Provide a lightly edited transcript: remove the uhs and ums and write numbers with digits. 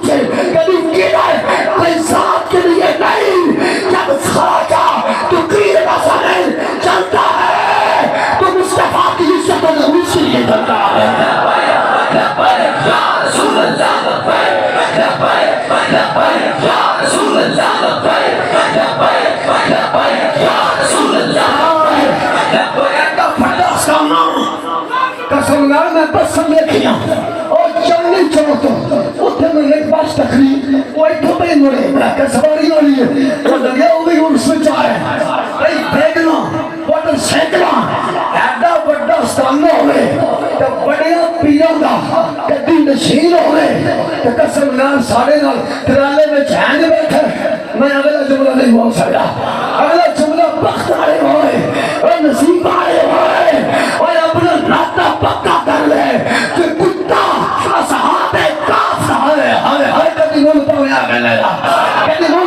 پوچھے کبھی کدھر کوئی ذات کے لیے نہیں. جب خواجہ تقریر کا سمن چلتا ہے تو مصطفیٰ کی عزت و ناموس کے لیے چلتا ہے. لبیک یا رسول اللہ لبیک لبیک لبیک یا رسول اللہ لبیک لبیک لبیک یا رسول اللہ لبیک. کا پھٹا سامنا قسم اللہ میں بس دیکھیا اور چلنی چوتو اتنے میں ایک بس تقریب وہ ایک تھوڑے مڑے کہ سواری ہو رہی ہے وہ لگیا وہ بھی ان سوچ آئے بھئی بیگنا موٹر سائیکلا ایڈا بڑا ستانہ ہوئے تو بڑیا پیروں دا کدی نشین ہوئے تو قسم اللہ سارے نال ترالے میں جہاں بیٹھے. میں اگلا جملہ نہیں بول سکتا. اگلا جملہ بخت آئے ہوئے اور نصیب آئے ہوئے اور اپنا ناتا پکا کر لے کہ کتا اصحاب کاف ہے. ہائے ہائے کدی مول پاویا گلے کدی مول